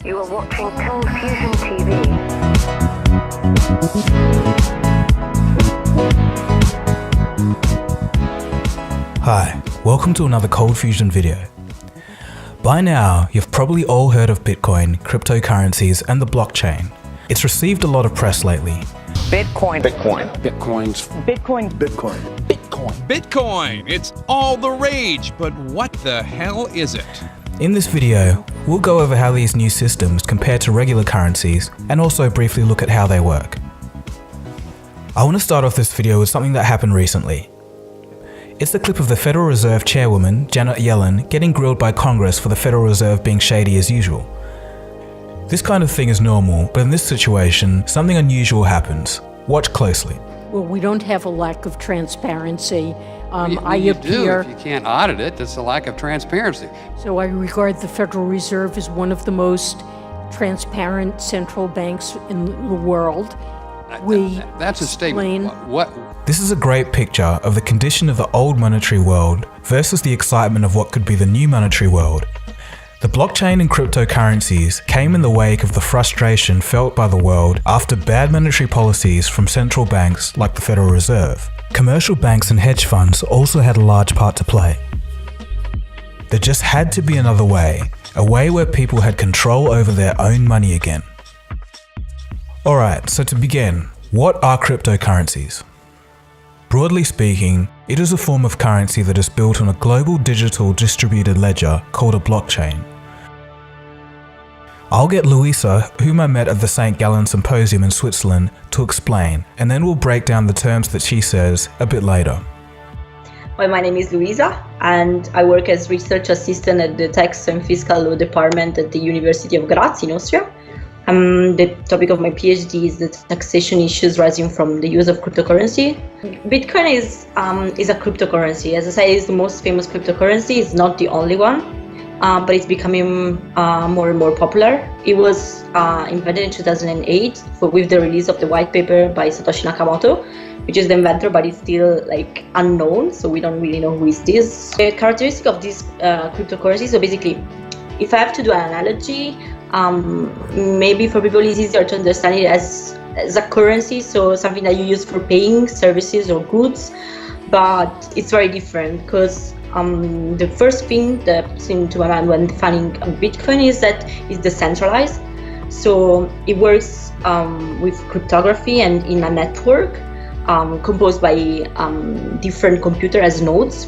You are watching Cold Fusion TV. Hi, welcome to another Cold Fusion video. By now, you've probably all heard of Bitcoin, cryptocurrencies, and the blockchain. It's received a lot of press lately. Bitcoin. Bitcoin, it's all the rage, but what the hell is it? In this video, we'll go over how these new systems compare to regular currencies and also briefly look at how they work. I want to start off this video with something that happened recently. It's the clip of the Federal Reserve Chairwoman, Janet Yellen, getting grilled by Congress for the Federal Reserve being shady as usual. This kind of thing is normal, but in this situation, something unusual happens. Watch closely. Well, we don't have a lack of transparency. You do. If you can't audit it, that's a lack of transparency. So I regard the Federal Reserve as one of the most transparent central banks in the world. That's a statement. What? This is a great picture of the condition of the old monetary world versus the excitement of what could be the new monetary world. The blockchain and cryptocurrencies came in the wake of the frustration felt by the world after bad monetary policies from central banks like the Federal Reserve. Commercial banks and hedge funds also had a large part to play. There just had to be another way, a way where people had control over their own money again. Alright, so to begin, what are cryptocurrencies? Broadly speaking, it is a form of currency that is built on a global digital distributed ledger called a blockchain. I'll get Louisa, whom I met at the St. Gallen Symposium in Switzerland, to explain, and then we'll break down the terms that she says a bit later. Well, my name is Louisa, and I work as research assistant at the Tax and Fiscal Law Department at the University of Graz in Austria. The topic of my PhD is the taxation issues rising from the use of cryptocurrency. Bitcoin is a cryptocurrency. As I say, it's the most famous cryptocurrency. It's not the only one, but it's becoming more and more popular. It was invented in 2008 with the release of the white paper by Satoshi Nakamoto, which is the inventor, but it's still unknown, so we don't really know who is this. The characteristic of this cryptocurrency, so basically, if I have to do an analogy, maybe for people it's easier to understand it as a currency, so something that you use for paying services or goods, but it's very different because the first thing that comes into my mind when defining Bitcoin is that it's decentralized. So it works with cryptography and in a network composed by different computers as nodes,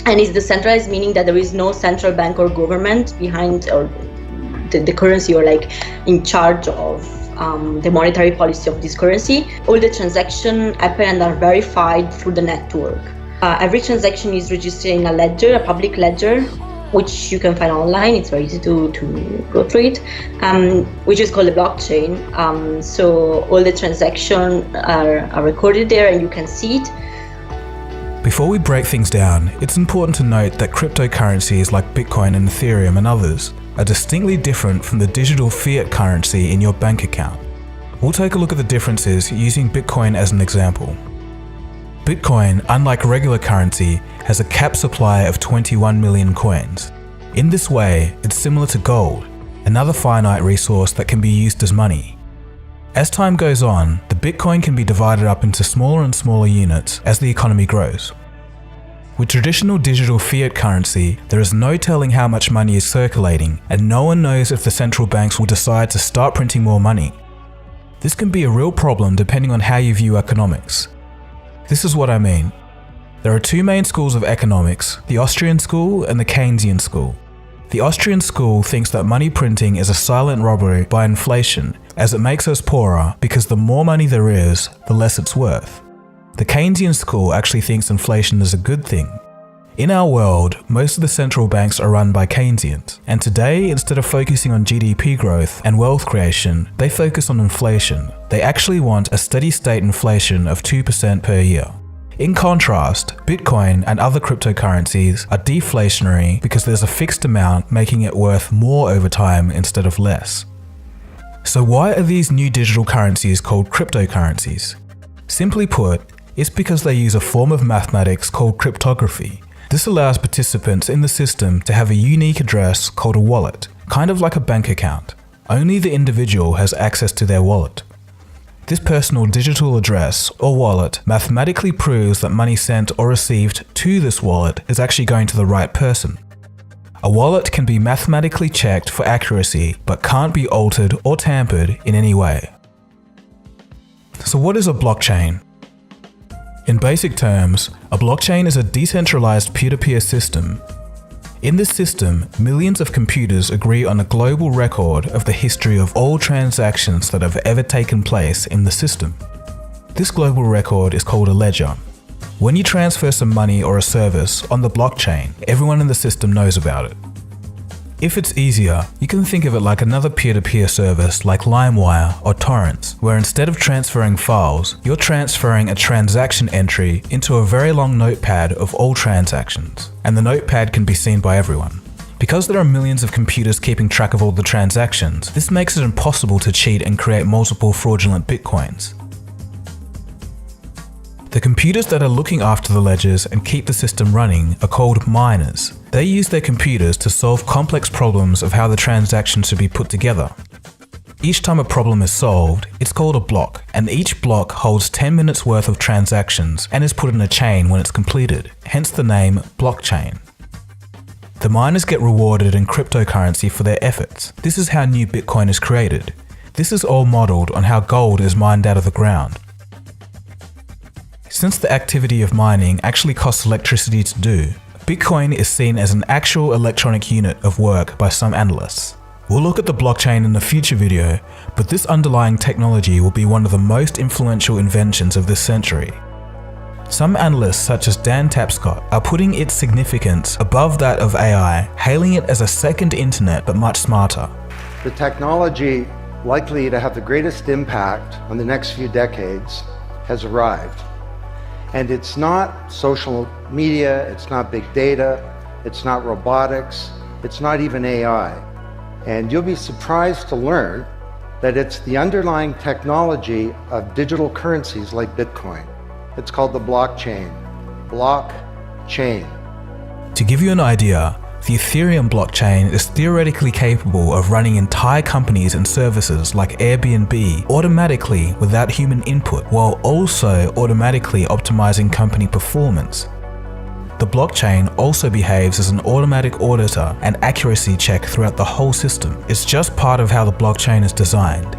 and it's decentralized, meaning that there is no central bank or government behind or the currency or in charge of the monetary policy of this currency. All the transactions happen and are verified through the network. Every transaction is registered in a ledger, a public ledger, which you can find online. It's very easy to go through it, which is called a blockchain. So all the transactions are recorded there and you can see it. Before we break things down, it's important to note that cryptocurrencies like Bitcoin and Ethereum and others are distinctly different from the digital fiat currency in your bank account. We'll take a look at the differences using Bitcoin as an example. Bitcoin, unlike regular currency, has a capped supply of 21 million coins. In this way, it's similar to gold, another finite resource that can be used as money. As time goes on, the Bitcoin can be divided up into smaller and smaller units as the economy grows. With traditional digital fiat currency, there is no telling how much money is circulating, and no one knows if the central banks will decide to start printing more money. This can be a real problem depending on how you view economics. This is what I mean. There are two main schools of economics, the Austrian school and the Keynesian school. The Austrian school thinks that money printing is a silent robbery by inflation, as it makes us poorer because the more money there is, the less it's worth. The Keynesian school actually thinks inflation is a good thing. In our world, most of the central banks are run by Keynesians, and today, instead of focusing on GDP growth and wealth creation, they focus on inflation. They actually want a steady state inflation of 2% per year. In contrast, Bitcoin and other cryptocurrencies are deflationary because there's a fixed amount, making it worth more over time instead of less. So why are these new digital currencies called cryptocurrencies? Simply put, it's because they use a form of mathematics called cryptography. This allows participants in the system to have a unique address called a wallet, kind of like a bank account. Only the individual has access to their wallet. This personal digital address or wallet mathematically proves that money sent or received to this wallet is actually going to the right person. A wallet can be mathematically checked for accuracy but can't be altered or tampered in any way. So what is a blockchain? In basic terms, a blockchain is a decentralized peer-to-peer system. In this system, millions of computers agree on a global record of the history of all transactions that have ever taken place in the system. This global record is called a ledger. When you transfer some money or a service on the blockchain, everyone in the system knows about it. If it's easier, you can think of it like another peer-to-peer service like LimeWire or Torrents, where instead of transferring files, you're transferring a transaction entry into a very long notepad of all transactions, and the notepad can be seen by everyone. Because there are millions of computers keeping track of all the transactions, this makes it impossible to cheat and create multiple fraudulent bitcoins. The computers that are looking after the ledgers and keep the system running are called miners. They use their computers to solve complex problems of how the transaction should be put together. Each time a problem is solved, it's called a block, and each block holds 10 minutes worth of transactions and is put in a chain when it's completed, hence the name blockchain. The miners get rewarded in cryptocurrency for their efforts. This is how new Bitcoin is created. This is all modeled on how gold is mined out of the ground. Since the activity of mining actually costs electricity to do, Bitcoin is seen as an actual electronic unit of work by some analysts. We'll look at the blockchain in a future video, but this underlying technology will be one of the most influential inventions of this century. Some analysts such as Dan Tapscott are putting its significance above that of AI, hailing it as a second internet but much smarter. The technology likely to have the greatest impact on the next few decades has arrived. And it's not social media, it's not big data, it's not robotics, it's not even AI. And you'll be surprised to learn that it's the underlying technology of digital currencies like Bitcoin. It's called the blockchain. Blockchain. To give you an idea, the Ethereum blockchain is theoretically capable of running entire companies and services like Airbnb automatically without human input, while also automatically optimizing company performance. The blockchain also behaves as an automatic auditor and accuracy check throughout the whole system. It's just part of how the blockchain is designed.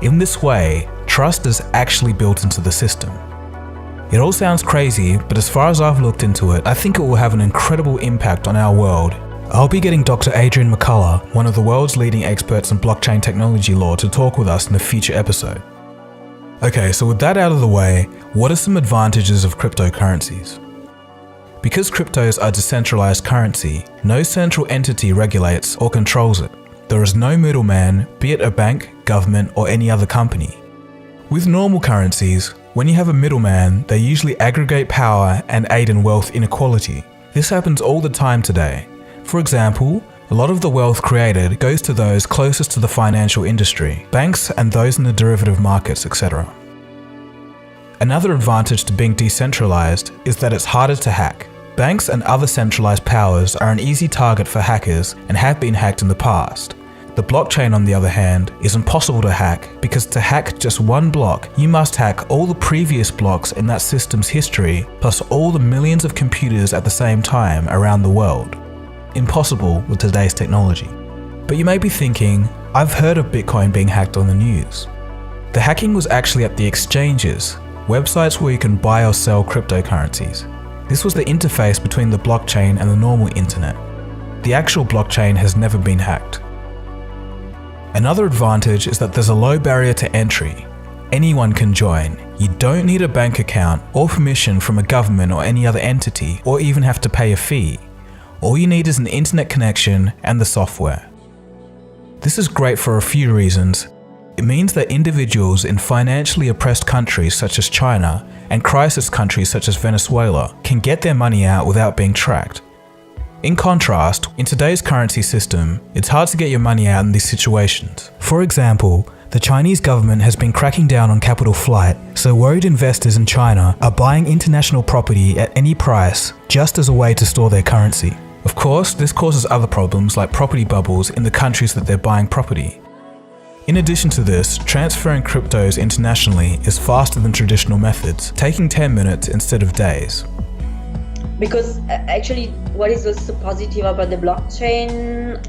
In this way, trust is actually built into the system. It all sounds crazy, but as far as I've looked into it, I think it will have an incredible impact on our world. I'll be getting Dr. Adrian McCullough, one of the world's leading experts in blockchain technology law, to talk with us in a future episode. Okay, so with that out of the way, what are some advantages of cryptocurrencies? Because cryptos are decentralized currency, no central entity regulates or controls it. There is no middleman, be it a bank, government, or any other company. With normal currencies, when you have a middleman, they usually aggregate power and aid in wealth inequality. This happens all the time today. For example, a lot of the wealth created goes to those closest to the financial industry, banks and those in the derivative markets, etc. Another advantage to being decentralized is that it's harder to hack. Banks and other centralized powers are an easy target for hackers and have been hacked in the past. The blockchain, on the other hand, is impossible to hack because to hack just one block, you must hack all the previous blocks in that system's history, plus all the millions of computers at the same time around the world. Impossible with today's technology. But you may be thinking, I've heard of Bitcoin being hacked on the news. The hacking was actually at the exchanges, websites where you can buy or sell cryptocurrencies. This was the interface between the blockchain and the normal internet. The actual blockchain has never been hacked. Another advantage is that there's a low barrier to entry. Anyone can join. You don't need a bank account or permission from a government or any other entity, or even have to pay a fee. All you need is an internet connection and the software. This is great for a few reasons. It means that individuals in financially oppressed countries such as China and crisis countries such as Venezuela can get their money out without being tracked. In contrast, in today's currency system, it's hard to get your money out in these situations. For example, the Chinese government has been cracking down on capital flight, so worried investors in China are buying international property at any price just as a way to store their currency. Of course, this causes other problems like property bubbles in the countries that they're buying property. In addition to this, transferring cryptos internationally is faster than traditional methods, taking 10 minutes instead of days. Because actually, what is also positive about the blockchain,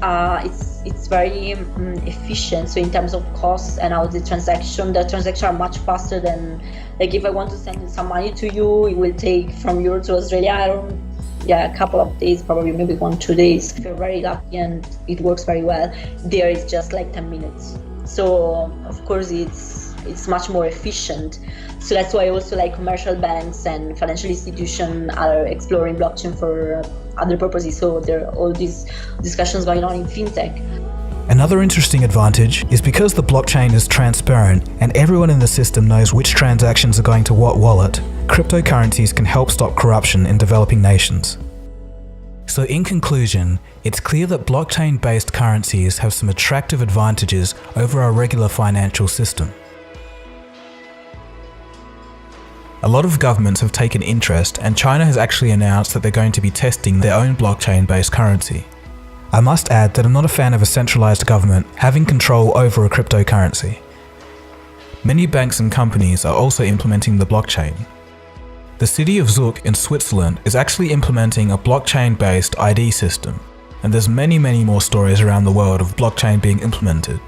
it's very efficient. So in terms of costs and how the transactions are much faster than, like if I want to send some money to you, it will take from Europe to Australia, a couple of days, probably maybe 1-2 days. If you're very lucky and it works very well, there is just like 10 minutes. So of course it's much more efficient. So that's why also like commercial banks and financial institutions are exploring blockchain for other purposes. So there are all these discussions going on in fintech. Another interesting advantage is because the blockchain is transparent and everyone in the system knows which transactions are going to what wallet, cryptocurrencies can help stop corruption in developing nations. So in conclusion, it's clear that blockchain-based currencies have some attractive advantages over our regular financial system. A lot of governments have taken interest, and China has actually announced that they're going to be testing their own blockchain-based currency. I must add that I'm not a fan of a centralized government having control over a cryptocurrency. Many banks and companies are also implementing the blockchain. The city of Zug in Switzerland is actually implementing a blockchain-based ID system, and there's many more stories around the world of blockchain being implemented.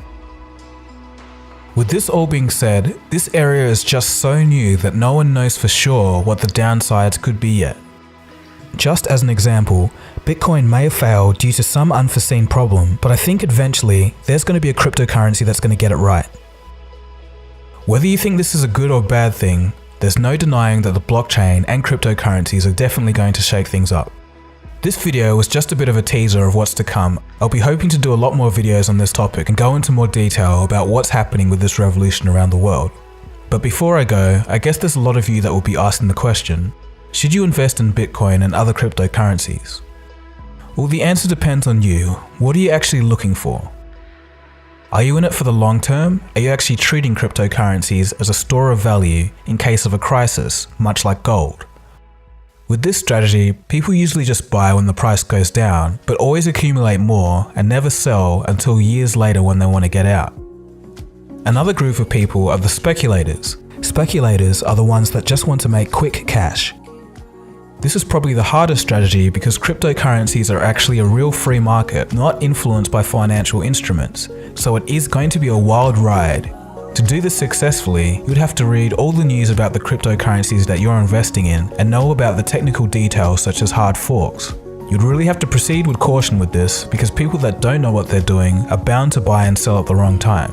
With this all being said, this area is just so new that no one knows for sure what the downsides could be yet. Just as an example, Bitcoin may have failed due to some unforeseen problem, but I think eventually there's going to be a cryptocurrency that's going to get it right. Whether you think this is a good or bad thing, there's no denying that the blockchain and cryptocurrencies are definitely going to shake things up. This video was just a bit of a teaser of what's to come. I'll be hoping to do a lot more videos on this topic and go into more detail about what's happening with this revolution around the world. But before I go, I guess there's a lot of you that will be asking the question, should you invest in Bitcoin and other cryptocurrencies? Well, the answer depends on you. What are you actually looking for? Are you in it for the long term? Are you actually treating cryptocurrencies as a store of value in case of a crisis, much like gold? With this strategy, people usually just buy when the price goes down, but always accumulate more and never sell until years later when they want to get out. Another group of people are the speculators. Speculators are the ones that just want to make quick cash. This is probably the hardest strategy because cryptocurrencies are actually a real free market, not influenced by financial instruments, so it is going to be a wild ride. To do this successfully, you would have to read all the news about the cryptocurrencies that you're investing in and know about the technical details such as hard forks. You'd really have to proceed with caution with this because people that don't know what they're doing are bound to buy and sell at the wrong time.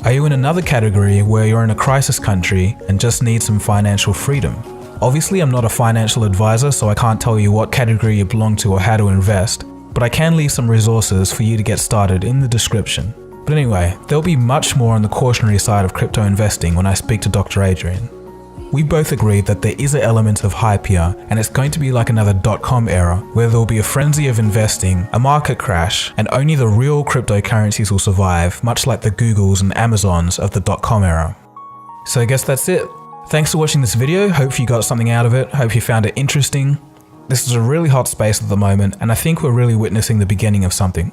Are you in another category where you're in a crisis country and just need some financial freedom? Obviously, I'm not a financial advisor, so I can't tell you what category you belong to or how to invest, but I can leave some resources for you to get started in the description. But anyway, there'll be much more on the cautionary side of crypto investing when I speak to Dr. Adrian. We both agree that there is an element of hype here, and it's going to be like another .com era, where there'll be a frenzy of investing, a market crash, and only the real cryptocurrencies will survive, much like the Googles and Amazons of the .com era. So I guess that's it. Thanks for watching this video, hope you got something out of it, hope you found it interesting. This is a really hot space at the moment, and I think we're really witnessing the beginning of something.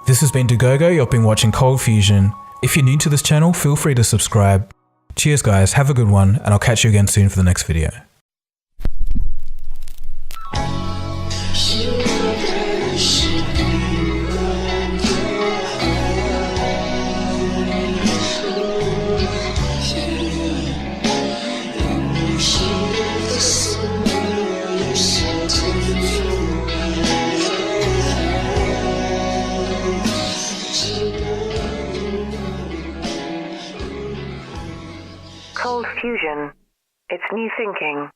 This has been Dugogo, you've been watching Cold Fusion. If you're new to this channel, feel free to subscribe. Cheers guys, have a good one, and I'll catch you again soon for the next video. Cold Fusion. It's new thinking.